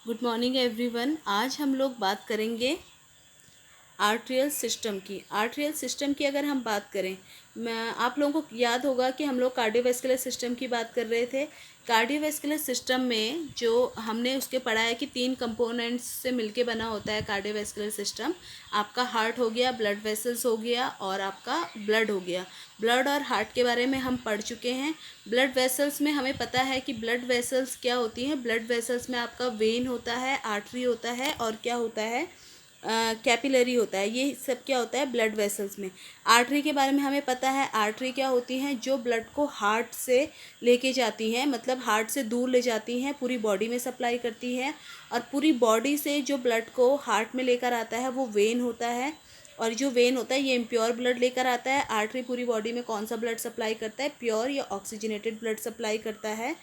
Good morning everyone. आज हम लोग बात करेंगे आर्ट्रियल सिस्टम की। आर्ट्रियल सिस्टम की अगर हम बात करें, मैं आप लोगों को याद होगा कि हम लोग कार्डियोवैस्कुलर सिस्टम की बात कर रहे थे। कार्डियोवैस्कुलर सिस्टम में जो हमने उसके पढ़ा है कि 3 कंपोनेंट्स से मिलके बना होता है कार्डियोवैस्कुलर सिस्टम। आपका हार्ट हो गया, ब्लड वेसल्स हो गया और आपका ब्लड हो गया। ब्लड और हार्ट के बारे में हम पढ़ चुके हैं। ब्लड वेसल्स में हमें पता है कि ब्लड वेसल्स क्या होती हैं। ब्लड वेसल्स में आपका वेन होता है, आर्टरी होता है और क्या होता है, कैपिलरी होता है। ये सब क्या होता है ब्लड वेसल्स में। आर्टरी के बारे में हमें पता है, आर्टरी क्या होती हैं, जो ब्लड को हार्ट से लेके जाती हैं, मतलब हार्ट से दूर ले जाती हैं, पूरी बॉडी में सप्लाई करती है। और पूरी बॉडी से जो ब्लड को हार्ट में लेकर आता है वो वेन होता है। और जो वेन होता है ये इम्प्योर ब्लड लेकर आता है। आर्टरी पूरी बॉडी में कौन सा ब्लड सप्लाई करता है, प्योर या ऑक्सीजनेटेड ब्लड सप्लाई करता है।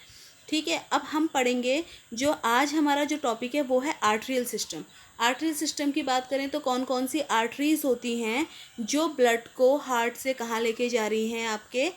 ठीक है, अब हम पढ़ेंगे जो आज हमारा जो टॉपिक है वो है आर्ट्रियल सिस्टम। आर्ट्रियल सिस्टम की बात करें तो कौन कौन सी आर्टरीज होती हैं जो ब्लड को हार्ट से कहाँ लेके जा रही हैं, आपके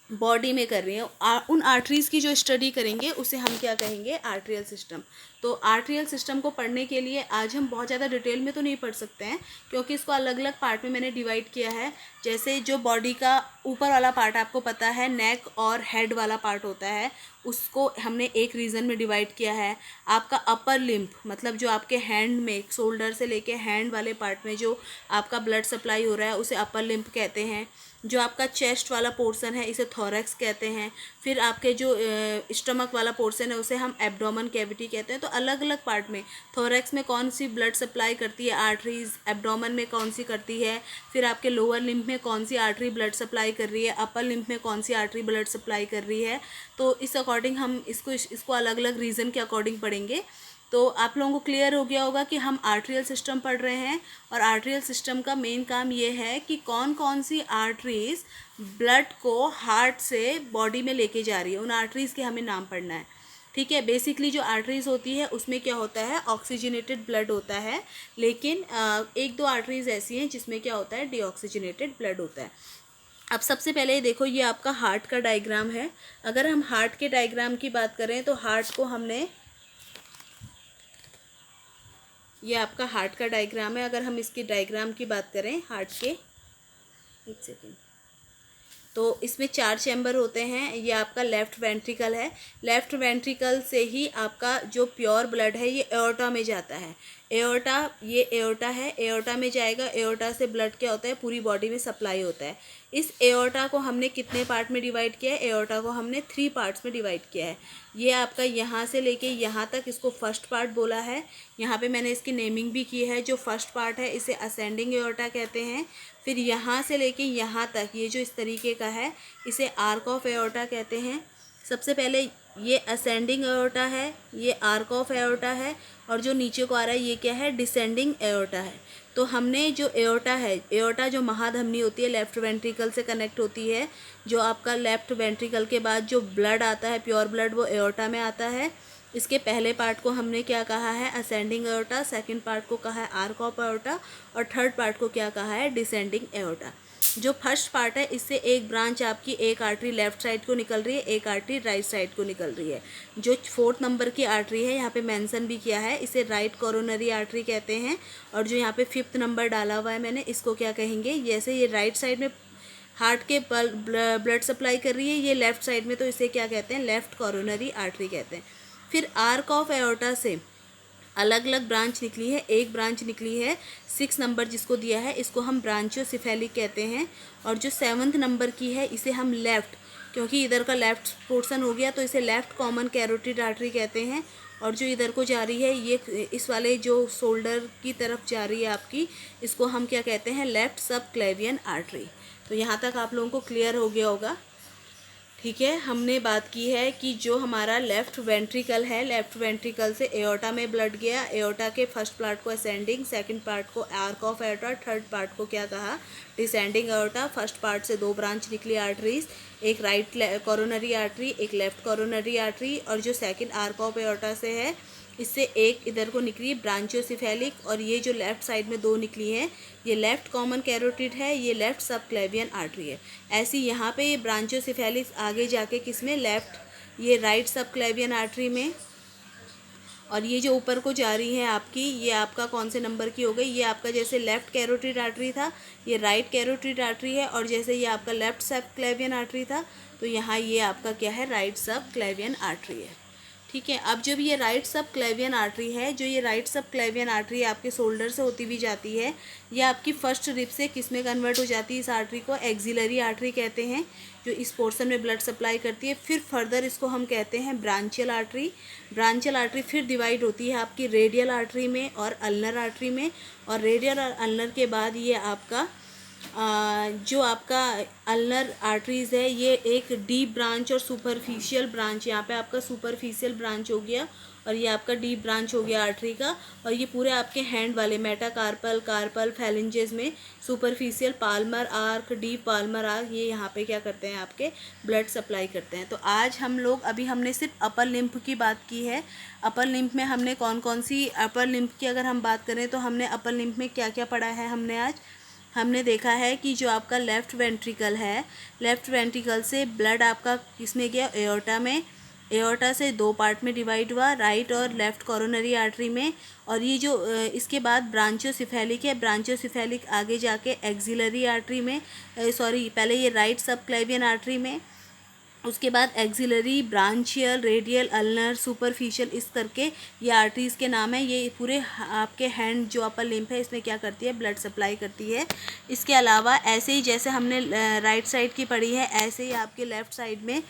बॉडी में कर रही हैं। उन आर्टरीज़ की जो स्टडी करेंगे उसे हम क्या कहेंगे, आर्ट्रियल सिस्टम। तो आर्ट्रियल सिस्टम को पढ़ने के लिए आज हम बहुत ज़्यादा डिटेल में तो नहीं पढ़ सकते हैं, क्योंकि इसको अलग अलग पार्ट में मैंने डिवाइड किया है। जैसे जो बॉडी का ऊपर वाला पार्ट आपको पता है, नेक और हेड वाला पार्ट होता है, उसको हमने एक रीजन में डिवाइड किया है। आपका अपर लिम्फ मतलब जो आपके हैंड में, शोल्डर से लेके हैंड वाले पार्ट में जो आपका ब्लड सप्लाई हो रहा है उसे अपर लिम्फ कहते हैं। जो आपका चेस्ट वाला पोर्शन है इसे थोरैक्स कहते हैं। फिर आपके जो स्टमक वाला पोर्शन है उसे हम एब्डोमेन कैविटी कहते हैं। तो अलग अलग पार्ट में थोरैक्स में कौन सी ब्लड सप्लाई करती है आर्टरीज, एब्डोमेन में कौन सी करती है, फिर आपके लोअर लिम्फ में कौन सी आर्टरी ब्लड सप्लाई कर रही है, अपर लिम्फ में कौन सी आर्टरी ब्लड सप्लाई कर रही है। तो इस अकॉर्डिंग हम इसको अलग अलग रीज़न के अकॉर्डिंग पढ़ेंगे। तो आप लोगों को क्लियर हो गया होगा कि हम आर्ट्रियल सिस्टम पढ़ रहे हैं। और आर्ट्रियल सिस्टम का मेन काम ये है कि कौन कौन सी आर्टरीज ब्लड को हार्ट से बॉडी में लेके जा रही है, उन आर्टरीज़ के हमें नाम पढ़ना है। ठीक है, बेसिकली जो आर्टरीज़ होती है उसमें क्या होता है, ऑक्सीजनेटेड ब्लड होता है। लेकिन एक दो आर्टरीज़ ऐसी हैं जिसमें क्या होता है, डीऑक्सीजनेटेड ब्लड होता है। अब सबसे पहले देखो, ये आपका हार्ट का डायग्राम है। अगर हम हार्ट के डायग्राम की बात करें तो हार्ट को हमने, ये आपका हार्ट का डायग्राम है। अगर हम इसकी डायग्राम की बात करें हार्ट के, एक सेकेंड, तो इसमें 4 चैम्बर होते हैं। ये आपका लेफ्ट वेंट्रिकल है। लेफ्ट वेंट्रिकल से ही आपका जो प्योर ब्लड है ये एओर्टा में जाता है। एओर्टा, ये एओर्टा है, एओर्टा में जाएगा। एओर्टा से ब्लड क्या होता है, पूरी बॉडी में सप्लाई होता है। इस एओर्टा को हमने कितने पार्ट में डिवाइड किया है, एओर्टा को हमने 3 पार्ट्स में डिवाइड किया है। ये आपका यहाँ से लेके यहाँ तक, इसको फर्स्ट पार्ट बोला है। यहाँ पे मैंने इसकी नेमिंग भी की है। जो फर्स्ट पार्ट है इसे असेंडिंग एओर्टा कहते हैं। फिर यहाँ से लेके यहाँ तक ये जो इस तरीके का है इसे आर्क ऑफ एओर्टा कहते हैं। सबसे पहले ये असेंडिंग एओर्टा है, ये आर्क ऑफ एओर्टा है, और जो नीचे को आ रहा है ये क्या है, डिसेंडिंग एओर्टा है। तो हमने जो एओर्टा है, एओर्टा जो महाधमनी होती है लेफ्ट वेंट्रिकल से कनेक्ट होती है। जो आपका लेफ्ट वेंट्रिकल के बाद जो ब्लड आता है, प्योर ब्लड, वो एओर्टा में आता है। इसके पहले पार्ट को हमने क्या कहा है, असेंडिंग एओर्टा। सेकंड पार्ट को कहा है आर्क ऑफ एओर्टा। और थर्ड पार्ट को क्या कहा है, डिसेंडिंग एओर्टा। जो फर्स्ट पार्ट है इससे एक ब्रांच आपकी, एक आर्टरी लेफ्ट साइड को निकल रही है, एक आर्टरी राइट साइड को निकल रही है। जो 4th नंबर की आर्टरी है, यहाँ पे मेंशन भी किया है, इसे राइट कोरोनरी आर्टरी कहते हैं। और जो यहाँ पे 5th नंबर डाला हुआ है मैंने, इसको क्या कहेंगे, जैसे ये राइट साइड में हार्ट के ब्लड सप्लाई कर रही है, ये लेफ्ट साइड में, तो इसे क्या कहते हैं, लेफ्ट कोरोनरी आर्टरी कहते हैं। फिर आर्क ऑफ एओर्टा से अलग अलग ब्रांच निकली है। एक ब्रांच निकली है 6 नंबर जिसको दिया है, इसको हम ब्रांचियोसेफेलिक कहते हैं। और जो 7th नंबर की है इसे हम लेफ़्ट, क्योंकि इधर का लेफ़्ट पोर्शन हो गया तो इसे लेफ़्ट कॉमन कैरोटिड आर्टरी कहते हैं। और जो इधर को जा रही है ये इस वाले जो शोल्डर की तरफ जा रही है आपकी, इसको हम क्या कहते हैं, लेफ़्ट सब क्लेवियन आर्टरी। तो यहाँ तक आप लोगों को क्लियर हो गया होगा। ठीक है, हमने बात की है कि जो हमारा लेफ्ट वेंट्रिकल है, लेफ्ट वेंट्रिकल से एओर्टा में ब्लड गया। एओर्टा के फर्स्ट पार्ट को असेंडिंग, सेकंड पार्ट को arc of aorta, third part को क्या कहा, डिसेंडिंग एओर्टा। फर्स्ट पार्ट से 2 ब्रांच निकली आर्टरीज, एक राइट कोरोनरी आर्टरी, एक लेफ्ट कोरोनरी आर्टरी। और जो सेकंड आर्क ऑफ एओर्टा से है इससे एक इधर को निकली ब्रांचियोसेफेलिक, और ये जो लेफ्ट साइड में 2 निकली हैं ये लेफ्ट कॉमन कैरोटिड है, ये लेफ्ट सब क्लेवियन आर्टरी है। ऐसी यहाँ पे ये ब्रांचियोसेफेलिक आगे जाके किस में, लेफ्ट, ये राइट सब क्लेवियन आर्टरी में। और ये जो ऊपर को जा रही है आपकी, ये आपका कौन से नंबर की हो गई, ये आपका जैसे लेफ़्ट कैरोटिड आर्टरी था, ये राइट कैरोटिड आर्टरी है, और जैसे ये आपका लेफ़्ट सब क्लेवियन आर्टरी था, तो यहाँ ये आपका क्या है, राइट सब क्लेवियन आर्टरी है। ठीक है। अब जब ये राइट सब क्लेवियन आर्टरी है, जो ये राइट सब क्लेवियन आर्टरी आपके शोल्डर से होती हुई जाती है, ये आपकी फर्स्ट रिब से किस में कन्वर्ट हो जाती है, इस आर्टरी को एक्सिलरी आर्टरी कहते हैं, जो इस पोर्शन में ब्लड सप्लाई करती है। फिर फर्दर इसको हम कहते हैं ब्रांचियल आर्टरी। ब्रांचियल आर्टरी फिर डिवाइड होती है आपकी रेडियल आर्टरी में और अल्नर आर्टरी में, और रेडियल और अल्नर के बाद ये आपका जो आपका अल्नर आर्टरीज़ है, ये एक डीप ब्रांच और सुपरफिशियल ब्रांच, यहाँ पे आपका सुपरफिशियल ब्रांच हो गया और ये आपका डीप ब्रांच हो गया आर्टरी का। और ये पूरे आपके हैंड वाले मेटाकार्पल, कार्पल, फैलेंजेस में superficial, Palmer arc, deep Palmer arc, ये यहाँ पे क्या करते हैं, आपके ब्लड सप्लाई करते हैं। तो आज हम लोग, अभी हमने सिर्फ अपर लिम्फ की बात की है। अपर लिम्फ में हमने कौन कौन सी, अपर लिम्फ की अगर हम बात करें तो हमने अपर लिम्फ में क्या क्या पढ़ा है, हमने देखा है कि जो आपका लेफ़्ट वेंट्रिकल है, लेफ़्ट वेंट्रिकल से ब्लड आपका किसमें गया, एओर्टा में, एओर्टा से दो पार्ट में डिवाइड हुआ, राइट और लेफ़्ट कोरोनरी आर्टरी में। और ये जो इसके बाद ब्रांचियोसेफेलिक है, ब्रांचियोसेफेलिक आगे जाके एक्सिलरी आर्टरी में, पहले ये राइट सब क्लेवियन आर्टरी में, उसके बाद axillary, branchial, radial, ulnar, superficial, इस करके ये आर्टरीज़ के नाम है। ये पूरे आपके हैंड जो अपर लिम्फ है, इसमें क्या करती है, ब्लड सप्लाई करती है। इसके अलावा ऐसे ही जैसे हमने राइट साइड की पढ़ी है, ऐसे ही आपके लेफ़्ट साइड में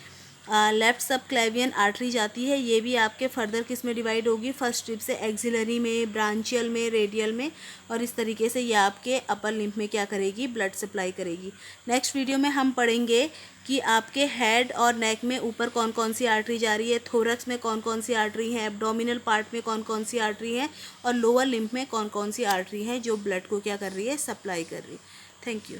लेफ़्ट सब क्लेवियन आर्टरी जाती है। ये भी आपके फर्दर किस में डिवाइड होगी, फर्स्ट स्ट्रिप से एक्सिलरी में, ब्रांचियल में, रेडियल में, और इस तरीके से ये आपके अपर लिम्फ में क्या करेगी, ब्लड सप्लाई करेगी। नेक्स्ट वीडियो में हम पढ़ेंगे कि आपके हेड और नेक में ऊपर कौन कौन सी आर्टरी जा रही है, थोरक्स में कौन कौन सी आर्टरी हैं, एब्डोमिनल पार्ट में कौन कौन सी आर्टरी हैं, और लोअर लिम्फ में कौन कौन सी आर्टरी हैं जो ब्लड को क्या कर रही है, सप्लाई कर रही है। Thank you.